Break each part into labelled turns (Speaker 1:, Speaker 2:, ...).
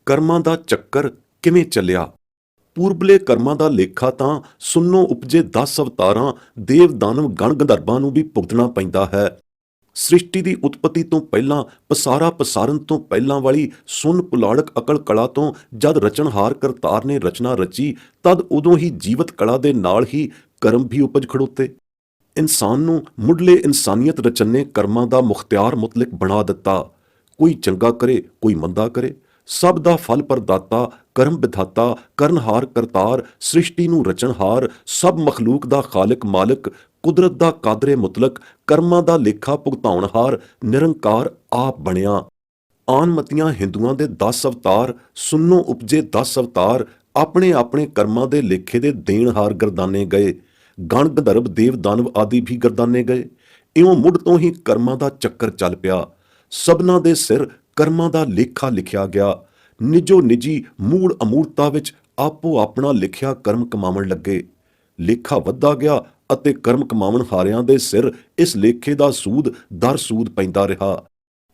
Speaker 1: ਕਰਮਾਂ ਦਾ ਚੱਕਰ ਕਿਵੇਂ ਚੱਲਿਆ। ਪੂਰਬਲੇ ਕਰਮਾਂ ਦਾ ਲੇਖਾ ਤਾਂ ਸੁੰਨੋਂ ਉਪਜੇ 10 ਅਵਤਾਰਾਂ ਦੇਵ ਦਾਨਵ ਗਣ ਗੰਧਰਵਾਂ ਨੂੰ ਵੀ ਭੁਗਤਣਾ ਪੈਂਦਾ ਹੈ। ਸ੍ਰਿਸ਼ਟੀ ਦੀ ਉਤਪਤੀ ਤੋਂ ਪਹਿਲਾਂ ਪਸਾਰਾ ਪਸਾਰਨ ਤੋਂ ਪਹਿਲਾਂ ਵਾਲੀ ਸੁੰਨ ਪੁਲਾੜਕ ਅਕਲ ਕਲਾ ਤੋਂ ਜਦ ਰਚਨਹਾਰ ਕਰਤਾਰ ਨੇ ਰਚਨਾ ਰਚੀ, ਤਦ ਉਦੋਂ ਹੀ ਜੀਵਤ ਕਲਾ ਦੇ ਨਾਲ ਹੀ ਕਰਮ ਵੀ ਉਪਜ ਖੜੋਤੇ। ਇਨਸਾਨ ਨੂੰ ਮੁੱਢਲੇ ਇਨਸਾਨੀਅਤ ਰਚਨੇ ਕਰਮਾਂ ਦਾ ਮੁਖਤਿਆਰ ਮੁਤਲਕ ਬਣਾ ਦਿੱਤਾ। ਕੋਈ ਚੰਗਾ ਕਰੇ, ਕੋਈ ਮੰਦਾ ਕਰੇ, ਸਭ ਦਾ ਫਲ ਪ੍ਰਦਾਤਾ, ਕਰਮ ਵਿਧਾਤਾ, ਕਰਨਹਾਰ ਕਰਤਾਰ, ਸ੍ਰਿਸ਼ਟੀ ਨੂੰ ਰਚਨਹਾਰ, ਸਭ ਮਖਲੂਕ ਦਾ ਖਾਲਕ ਮਾਲਕ, ਕੁਦਰਤ ਦਾ ਕਾਦਰੇ ਮੁਤਲਕ, ਕਰਮਾਂ ਦਾ ਲੇਖਾ ਭੁਗਤਾਉਣਹਾਰ ਨਿਰੰਕਾਰ ਆਪ ਬਣਿਆ। ਆਨਮਤੀਆਂ ਹਿੰਦੂਆਂ ਦੇ 10 ਅਵਤਾਰ, ਸੁੰਨੋਂ ਉਪਜੇ 10 ਅਵਤਾਰ ਆਪਣੇ ਆਪਣੇ ਕਰਮਾਂ ਦੇ ਲੇਖੇ ਦੇ ਦੇਣਹਾਰ ਗਰਦਾਨੇ ਗਏ। ਗਣ ਗੰਧਰਵ ਦੇਵ ਦਾਨਵ ਆਦਿ ਵੀ ਗਰਦਾਨੇ ਗਏ। ਇਉਂ ਮੁੱਢ ਤੋਂ ਹੀ ਕਰਮਾਂ ਦਾ ਚੱਕਰ ਚੱਲ ਪਿਆ। ਸਭਨਾਂ ਦੇ ਸਿਰ ਕਰਮਾਂ ਦਾ ਲੇਖਾ ਲਿਖਿਆ ਗਿਆ। ਨਿਜੋ ਨਿਜੀ ਮੂੜ ਅਮੂਰਤਾ ਵਿੱਚ ਆਪੋ ਆਪਣਾ ਲਿਖਿਆ ਕਰਮ ਕਮਾਉਣ ਲੱਗੇ। ਲੇਖਾ ਵੱਧਦਾ ਗਿਆ ਅਤੇ ਕਰਮ ਕਮਾਉਣ ਹਾਰਿਆਂ ਦੇ ਸਿਰ ਇਸ ਲੇਖੇ ਦਾ ਸੂਦ ਦਰ ਸੂਦ ਪੈਂਦਾ ਰਿਹਾ।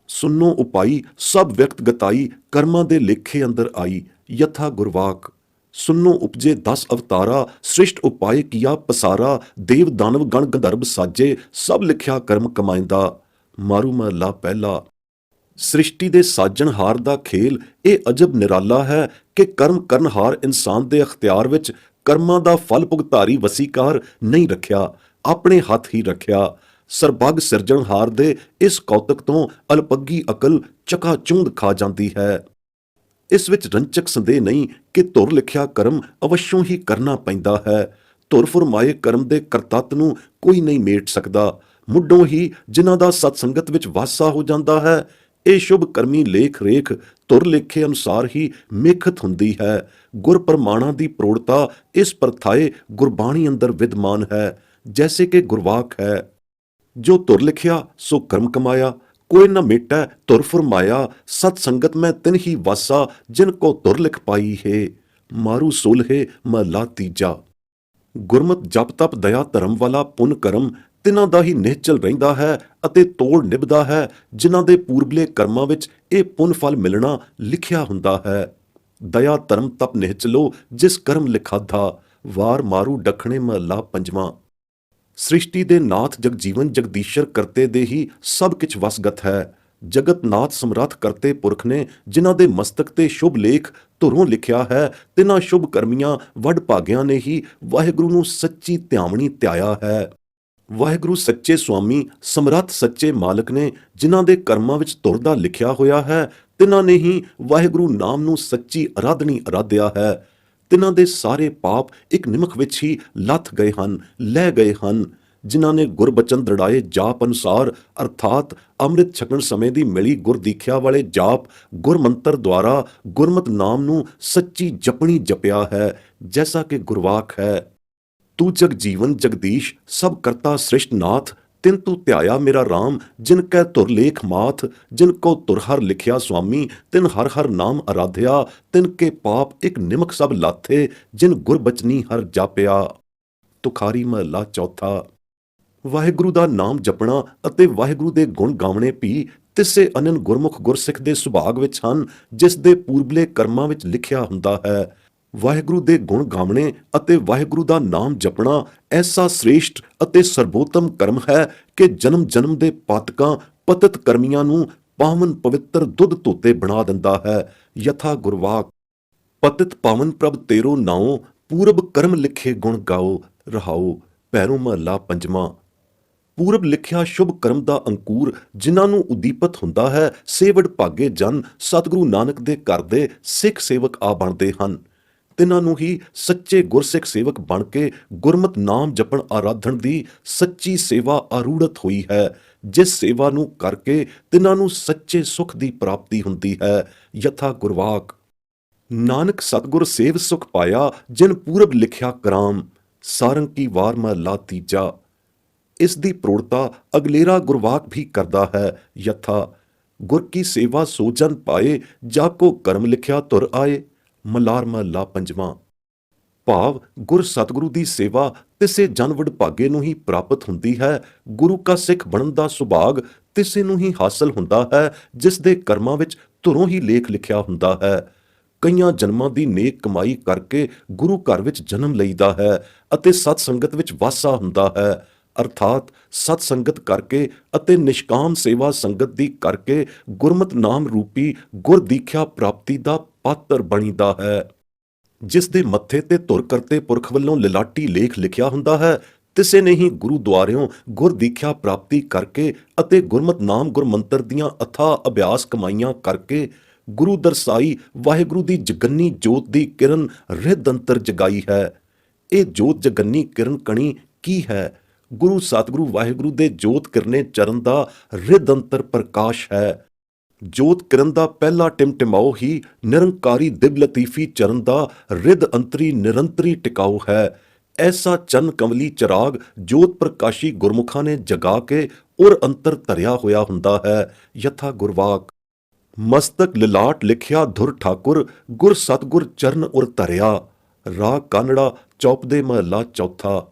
Speaker 1: ਸੁੰਨੋਂ ਉਪਾਈ ਸਭ ਵਿਅਕਤਗਤਾਈ ਕਰਮਾਂ ਦੇ ਲੇਖੇ ਅੰਦਰ ਆਈ। ਯਥਾ ਗੁਰਵਾਕ ਸੁੰਨੋਂ ਉਪਜੇ 10 ਅਵਤਾਰਾ, ਸ੍ਰਿਸ਼ਟ ਉਪਾਏ ਕੀਆ ਪਸਾਰਾ, ਦੇਵ ਦਾਨਵ ਗਣ ਗੰਧਰਵ ਸਾਜੇ, ਸਭ ਲਿਖਿਆ ਕਰਮ ਕਮਾਇੰਦਾ। ਮਾਰੂ ਮਹਲਾ ਪਹਿਲਾ। ਸ੍ਰਿਸ਼ਟੀ ਦੇ ਸਾਜਣਹਾਰ ਦਾ ਖੇਲ ਇਹ ਅਜਬ ਨਿਰਾਲਾ ਹੈ ਕਿ ਕਰਮ ਕਰਨਹਾਰ ਇਨਸਾਨ ਦੇ ਅਖਤਿਆਰ ਵਿੱਚ ਕਰਮਾਂ ਦਾ ਫਲ ਭੁਗਤਾਰੀ ਵਸੀਕਾਰ ਨਹੀਂ ਰੱਖਿਆ, ਆਪਣੇ ਹੱਥ ਹੀ ਰੱਖਿਆ। ਸਰਬੱਗ ਸਿਰਜਣਹਾਰ ਦੇ ਇਸ ਕੌਤਕ ਤੋਂ ਅਲਪੱਗੀ ਅਕਲ ਚਕਾਚੌਂਧ ਖਾ ਜਾਂਦੀ ਹੈ। ਇਸ ਵਿੱਚ ਰੰਚਕ ਸੰਦੇਹ ਨਹੀਂ ਕਿ ਧੁਰ ਲਿਖਿਆ ਕਰਮ ਅਵਸ਼ੋਂ ਹੀ ਕਰਨਾ ਪੈਂਦਾ ਹੈ। ਧੁਰ ਫੁਰਮਾਏ ਕਰਮ ਦੇ ਕਰਤੱਤ ਨੂੰ ਕੋਈ ਨਹੀਂ ਮੇਟ ਸਕਦਾ। ਮੁੱਢੋਂ ਹੀ ਜਿਨ੍ਹਾਂ ਦਾ ਸਤਸੰਗਤ ਵਿੱਚ ਵਾਸਾ ਹੋ ਜਾਂਦਾ ਹੈ, ਇਹ ਸ਼ੁਭ ਕਰਮੀ ਲੇਖ ਰੇਖ ਧੁਰ ਲੇਖੇ ਅਨੁਸਾਰ ਹੀ ਮੇਖਤ ਹੁੰਦੀ ਹੈ। ਗੁਰ ਪ੍ਰਮਾਣਾਂ ਦੀ ਪ੍ਰੋੜਤਾ ਇਸ ਪ੍ਰਥਾਏ ਗੁਰਬਾਣੀ ਅੰਦਰ ਵਿਦਮਾਨ ਹੈ। ਜੈਸੇ ਕਿ ਗੁਰਵਾਕ ਹੈ, ਜੋ ਧੁਰ ਲਿਖਿਆ ਸੋ ਕਰਮ ਕਮਾਇਆ, ਕੋਈ ਨਾ ਮੇਟੈ ਧੁਰ ਫੁਰਮਾਇਆ, ਸਤ ਸੰਗਤ ਮੈਂ ਤਿਨ ਹੀ ਵਾਸਾ, ਜਿਨ ਕੋ ਧੁਰ ਲਿਖ ਪਾਈ ਹੈ। ਮਾਰੂ ਸੁਲਹੇ ਮਹਲਾ ਤੀਜਾ। ਗੁਰਮਤਿ ਜਪ ਤਪ ਦਇਆ ਧਰਮ ਵਾਲਾ ਪੁੰਨ ਕਰਮ ਤਿਨਾਂ ਦਾ ਹੀ ਨਿਹਚਲ ਰਹਿੰਦਾ ਹੈ ਅਤੇ ਤੋੜ ਨਿਭਦਾ ਹੈ, ਜਿਨ੍ਹਾਂ ਦੇ ਪੂਰਬਲੇ ਕਰਮਾਂ ਵਿੱਚ ਇਹ ਪੁੰਨ ਫਲ ਮਿਲਣਾ ਲਿਖਿਆ ਹੁੰਦਾ ਹੈ। ਦਇਆ ਧਰਮ ਤਪ ਨਿਹਚਲੋ ਜਿਸ ਕਰਮ ਲਿਖਾਧਾ। ਵਾਰ ਮਾਰੂ ਡਖਣੇ ਮਹਲਾ ਪੰਜਵਾਂ। ਸ੍ਰਿਸ਼ਟੀ ਦੇ ਨਾਥ ਜਗਜੀਵਨ ਜਗਦੀਸ਼ਰ ਕਰਤੇ ਦੇ ਹੀ ਸਭ ਕਿਛ ਵਸਗਤ ਹੈ। ਜਗਤ ਨਾਥ ਸਮਰੱਥ ਕਰਤੇ ਪੁਰਖ ਨੇ ਜਿਨ੍ਹਾਂ ਦੇ ਮਸਤਕ ਤੇ ਸ਼ੁਭ ਲੇਖ ਧੁਰੋਂ ਲਿਖਿਆ ਹੈ, ਤਿਨਾਂ ਸ਼ੁਭ ਕਰਮੀਆਂ ਵੱਡ ਭਾਗਿਆਂ ਨੇ ਹੀ ਵਾਹਿਗੁਰੂ ਨੂੰ ਸੱਚੀ ਧਿਆਵਣੀ ਧਿਆਇਆ ਹੈ। ਵਾਹਿਗੁਰੂ ਸੱਚੇ ਸੁਆਮੀ ਸਮਰੱਥ ਸੱਚੇ ਮਾਲਕ ਨੇ ਜਿਨ੍ਹਾਂ ਦੇ ਕਰਮਾਂ ਵਿੱਚ ਧੁਰ ਦਾ ਲਿਖਿਆ ਹੋਇਆ ਹੈ, ਤਿਨਾਂ ਨੇ ਹੀ ਵਾਹਿਗੁਰੂ ਨਾਮ ਨੂੰ ਸੱਚੀ ਅਰਾਧਨੀ ਅਰਾਧਿਆ ਹੈ। ਤਿਨਾਂ ਦੇ ਸਾਰੇ ਪਾਪ ਇੱਕ ਨਿਮਖ ਵਿੱਚ ਹੀ ਲੱਥ ਗਏ ਹਨ, ਲੈ ਗਏ ਹਨ। ਜਿਨ੍ਹਾਂ ਨੇ ਗੁਰਬਚਨ ਦ੍ਰਿੜਾਏ ਜਾਪ ਅਨੁਸਾਰ, ਅਰਥਾਤ ਅੰਮ੍ਰਿਤ ਛਕਣ ਸਮੇਂ ਦੀ ਮਿਲੀ ਗੁਰ ਦੀਖਿਆ ਵਾਲੇ ਜਾਪ ਗੁਰਮੰਤਰ ਦੁਆਰਾ ਗੁਰਮਤਿ ਨਾਮ ਨੂੰ ਸੱਚੀ ਜਪਣੀ ਜਪਿਆ ਹੈ, ਜੈਸਾ ਕਿ ਗੁਰਵਾਕ ਹੈ। ਤੂੰ ਜਗ ਜੀਵਨ ਜਗਦੀਸ਼ ਸਭ ਕਰਤਾ ਸ੍ਰਿਸ਼ਟ ਨਾਥ, ਤਿਨ ਤੂੰ ਧਿਆਇਆ ਮੇਰਾ ਰਾਮ, ਜਿਨ ਕੈ ਧੁਰ ਲੇਖ ਮਾਥ। ਜਿਨ ਕੋ ਧੁਰ ਹਰ ਲਿਖਿਆ ਸੁਆਮੀ, ਤਿਨ ਹਰ ਹਰ ਨਾਮ ਅਰਾਧਿਆ। ਤਿਨ ਕੇ ਪਾਪ ਇੱਕ ਨਿਮਕ ਸਭ ਲਾਥੇ, ਜਿਨ ਗੁਰਬਚਨੀ ਹਰ ਜਾਪਿਆ। ਤੁਖਾਰੀ ਮਹਲਾ ਚੌਥਾ। ਵਾਹਿਗੁਰੂ ਦਾ ਨਾਮ ਜਪਣਾ ਅਤੇ ਵਾਹਿਗੁਰੂ ਦੇ ਗੁਣ ਗਾਵਣੇ ਵੀ ਤਿਸੇ ਅਨੰਨ ਗੁਰਮੁਖ ਗੁਰਸਿੱਖ ਦੇ ਸੁਭਾਗ ਵਿੱਚ ਹਨ, ਜਿਸ ਦੇ ਪੂਰਬਲੇ ਕਰਮਾਂ ਵਿੱਚ ਲਿਖਿਆ ਹੁੰਦਾ ਹੈ। ਵਾਹਿਗੁਰੂ ਦੇ ਗੁਣ ਗਾਵਣੇ ਅਤੇ ਵਾਹਿਗੁਰੂ ਦਾ ਨਾਮ ਜਪਣਾ ਐਸਾ ਸ੍ਰੇਸ਼ਟ ਅਤੇ ਸਰਬੋਤਮ ਕਰਮ ਹੈ ਕਿ ਜਨਮ ਜਨਮ ਦੇ ਪਾਤਕਾਂ ਪਤਿਤ ਕਰਮੀਆਂ ਨੂੰ ਪਾਵਨ ਪਵਿੱਤਰ ਦੁੱਧ ਧੋਤੇ ਬਣਾ ਦਿੰਦਾ ਹੈ। ਯਥਾ ਗੁਰਵਾਕ। ਪਤਿਤ ਪਾਵਨ ਪ੍ਰਭ ਤੇਰੋ ਨਾਉ, ਪੂਰਬ ਕਰਮ ਲਿਖੇ ਗੁਣ ਗਾਓ। ਰਹਾਓ। ਭੈਰੋ ਮਹਲਾ ਪੰਜਵਾਂ। ਪੂਰਬ ਲਿਖਿਆ ਸ਼ੁਭ ਕਰਮ ਦਾ ਅੰਕੁਰ ਜਿਨ੍ਹਾਂ ਨੂੰ ਉਦੀਪਤ ਹੁੰਦਾ ਹੈ, ਸੇਵੜ ਭਾਗੇ ਜਨ ਸਤਿਗੁਰੂ ਨਾਨਕ ਦੇ ਘਰ ਦੇ ਸਿੱਖ ਸੇਵਕ ਆ ਬਣਦੇ ਹਨ। ਤਿਨਾਂ ਨੂੰ ਹੀ ਸੱਚੇ ਗੁਰਸਿੱਖ ਸੇਵਕ ਬਣ ਕੇ ਗੁਰਮਤਿ ਨਾਮ ਜਪਣ ਆਰਾਧਨ ਦੀ ਸੱਚੀ ਸੇਵਾ ਆਰੂੜਤ ਹੋਈ ਹੈ, ਜਿਸ ਸੇਵਾ ਨੂੰ ਕਰਕੇ ਤਿਨਾਂ ਨੂੰ ਸੱਚੇ ਸੁਖ ਦੀ ਪ੍ਰਾਪਤੀ ਹੁੰਦੀ ਹੈ। ਯਥਾ ਗੁਰਵਾਕ। ਨਾਨਕ ਸਤਿਗੁਰ ਸੇਵ ਸੁਖ ਪਾਇਆ, ਜਿਨ ਪੂਰਬ ਲਿਖਿਆ ਕਰਾਮ। ਸਾਰੰਗੀ ਵਾਰ ਮਹਲਾ ਤੀਜਾ। ਇਸ ਦੀ ਪ੍ਰੋੜਤਾ ਅਗਲੇਰਾ ਗੁਰਵਾਕ ਵੀ ਕਰਦਾ ਹੈ। ਯਥਾ ਗੁਰ ਕੀ ਸੇਵਾ ਸੋ ਜਨ ਪਾਏ, ਜਾ ਕੋ ਕਰਮ ਲਿਖਿਆ ਧੁਰ ਆਏ। ਮਲਾਰ ਮਹਲਾ ਪੰਜਵਾਂ। ਭਾਵ ਗੁਰ ਸਤਿਗੁਰੂ ਦੀ ਸੇਵਾ ਤਿਸੇ ਜਨ ਵਡਭਾਗੇ ਨੂੰ ਹੀ ਪ੍ਰਾਪਤ ਹੁੰਦੀ ਹੈ। ਗੁਰੂ ਕਾ ਸਿੱਖ ਬਣਨ ਦਾ ਸੁਭਾਗ ਤਿਸੇ ਨੂੰ ਹੀ ਹਾਸਲ ਹੁੰਦਾ ਹੈ, ਜਿਸ ਦੇ ਕਰਮਾਂ ਵਿੱਚ ਧੁਰੋਂ ਹੀ ਲੇਖ ਲਿਖਿਆ ਹੁੰਦਾ ਹੈ। ਕਈਆਂ ਜਨਮਾਂ ਦੀ ਨੇਕ ਕਮਾਈ ਕਰਕੇ ਗੁਰੂ ਘਰ ਵਿੱਚ ਜਨਮ ਲਈਦਾ ਹੈ ਅਤੇ ਸਤ ਸੰਗਤ ਵਿੱਚ ਵਾਸਾ ਹੁੰਦਾ ਹੈ। ਅਰਥਾਤ ਸਤ ਸੰਗਤ ਕਰਕੇ ਅਤੇ ਨਿਸ਼ਕਾਮ ਸੇਵਾ ਸੰਗਤ ਦੀ ਕਰਕੇ ਗੁਰਮਤਿ ਨਾਮ ਰੂਪੀ ਗੁਰ ਦੀਖਿਆ ਪ੍ਰਾਪਤੀ ਦਾ ਪਾਤਰ ਬਣੀਦਾ ਹੈ। ਜਿਸ ਦੇ ਮੱਥੇ ਤੇ ਧੁਰ ਕਰਤੇ ਪੁਰਖ ਵੱਲੋਂ ਲਿਲਾਟੀ ਲੇਖ ਲਿਖਿਆ ਹੁੰਦਾ ਹੈ, ਤਿਸੇ ਨੇ ਹੀ ਗੁਰੂ ਦੁਆਰਿਓਂ ਗੁਰ ਦੀਖਿਆ ਪ੍ਰਾਪਤੀ ਕਰਕੇ ਅਤੇ ਗੁਰਮਤਿ ਨਾਮ ਗੁਰਮੰਤਰ ਦੀਆਂ ਅਥਾਹ ਅਭਿਆਸ ਕਮਾਈਆਂ ਕਰਕੇ ਗੁਰੂ ਦਰਸਾਈ ਵਾਹਿਗੁਰੂ ਦੀ ਜਗੰਨੀ ਜੋਤ ਦੀ ਕਿਰਨ ਰਿੱਧ ਅੰਤਰ ਜਗਾਈ ਹੈ। ਇਹ ਜੋਤ ਜਗੰਨੀ ਕਿਰਨ ਕਣੀ ਕੀ ਹੈ? ਗੁਰੂ ਸਤਿਗੁਰੂ ਵਾਹਿਗੁਰੂ ਦੇ ਜੋਤ ਕਿਰਨੇ ਚਰਨ ਦਾ ਰਿੱਧ ਅੰਤਰ ਪ੍ਰਕਾਸ਼ ਹੈ। ਜੋਤ ਕਿਰਨ ਦਾ ਪਹਿਲਾ ਟਿਮਟਿਮਾਓ ਹੀ ਨਿਰੰਕਾਰੀ ਦਿਵ ਲਤੀਫੀ ਚਰਨ ਦਾ ਰਿੱਧ ਅੰਤਰੀ ਨਿਰੰਤਰੀ ਟਿਕਾਊ ਹੈ। ਐਸਾ ਚੰਨ ਕਮਲੀ ਚਿਰਾਗ ਜੋਤ ਪ੍ਰਕਾਸ਼ੀ ਗੁਰਮੁਖਾਂ ਨੇ ਜਗਾ ਕੇ ਉਰ ਅੰਤਰ ਧਰਿਆ ਹੋਇਆ ਹੁੰਦਾ ਹੈ। ਯਥਾ ਗੁਰਵਾਕ ਮਸਤਕ ਲਿਲਾਟ ਲਿਖਿਆ ਧੁਰ ਠਾਕੁਰ ਗੁਰ ਸਤਿਗੁਰ ਚਰਨ ਉਰ ਧਰਿਆ। ਰਾਗ ਕਾਨੜਾ ਚੌਪਦੇ ਮਹੱਲਾ ਚੌਥਾ।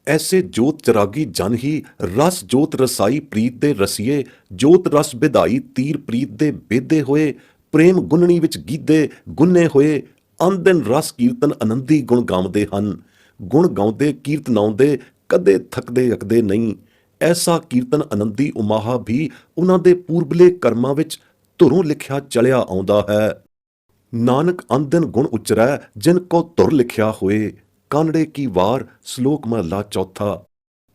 Speaker 1: ਐਸੇ ਜੋਤ ਚਰਾਗੀ ਜਨ ਹੀ ਰਸ ਜੋਤ ਰਸਾਈ ਪ੍ਰੀਤ ਦੇ ਰਸੀਏ, ਜੋਤ ਰਸ ਵਿਧਾਈ ਤੀਰ ਪ੍ਰੀਤ ਦੇ ਬੇਦੇ ਹੋਏ, ਪ੍ਰੇਮ ਗੁੰਨਣੀ ਵਿੱਚ ਗੀਧੇ ਗੁੰਨੇ ਹੋਏ, ਅੰਦਿਨ ਰਸ ਕੀਰਤਨ ਆਨੰਦੀ ਗੁਣ ਗਾਉਂਦੇ ਹਨ। ਗੁਣ ਗਾਉਂਦੇ ਕੀਰਤਨਾਉਂਦੇ ਕਦੇ ਥੱਕਦੇ ਅੱਕਦੇ ਨਹੀਂ। ਐਸਾ ਕੀਰਤਨ ਆਨੰਦੀ ਉਮਾਹਾ ਵੀ ਉਹਨਾਂ ਦੇ ਪੂਰਬਲੇ ਕਰਮਾਂ ਵਿੱਚ ਧੁਰੋਂ ਲਿਖਿਆ ਚਲਿਆ ਆਉਂਦਾ ਹੈ। ਨਾਨਕ ਅੰਦਿਨ ਗੁਣ ਉਚਰੈ ਜਿਨ ਕੋ ਧੁਰ ਲਿਖਿਆ ਹੋਏ। ਕਾਨੜੇ ਕੀ ਵਾਰ ਸ਼ਲੋਕ ਮਹੱਲਾ ਚੌਥਾ।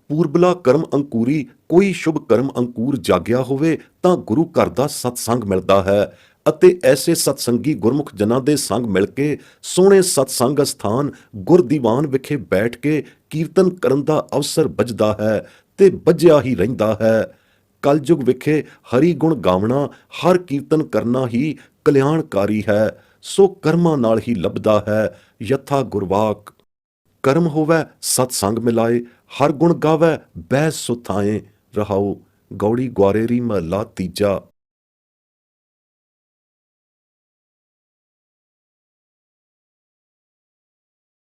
Speaker 1: ਪੂਰਬਲਾ ਕਰਮ ਅੰਕੂਰੀ ਕੋਈ ਸ਼ੁਭ ਕਰਮ ਅੰਕੂਰ ਜਾਗਿਆ ਹੋਵੇ ਤਾਂ ਗੁਰੂ ਘਰ ਦਾ ਸਤਸੰਗ ਮਿਲਦਾ ਹੈ ਅਤੇ ਐਸੇ ਸਤਸੰਗੀ ਗੁਰਮੁਖ ਜਨਾਂ ਦੇ ਸੰਗ ਮਿਲ ਕੇ ਸੋਹਣੇ ਸਤਸੰਗ ਅਸਥਾਨ ਗੁਰ ਦੀਵਾਨ ਵਿਖੇ ਬੈਠ ਕੇ ਕੀਰਤਨ ਕਰਨ ਦਾ ਅਵਸਰ ਬੱਝਦਾ ਹੈ ਤੇ ਬੱਝਿਆ ਹੀ ਰਹਿੰਦਾ ਹੈ। ਕਲਯੁਗ ਵਿਖੇ ਹਰੀ ਗੁਣ ਗਾਵਣਾ, ਹਰ ਕੀਰਤਨ ਕਰਨਾ ਹੀ ਕਲਿਆਣਕਾਰੀ ਹੈ, ਸੋ ਕਰਮਾਂ ਨਾਲ ਹੀ ਲੱਭਦਾ ਹੈ। ਯਥਾ ਗੁਰਵਾਕ ਕਰਮ ਹੋਵੈ ਸਤ ਸੰਗ ਮਿਲਾਏ, ਹਰ ਗੁਣ ਗਾਵੈ ਬਹਿ ਸੁਥਾਏ। ਰਹਾਉ ਗੌੜੀ ਗੁਆਰੇਰੀ ਮਹੱਲਾ ਤੀਜਾ।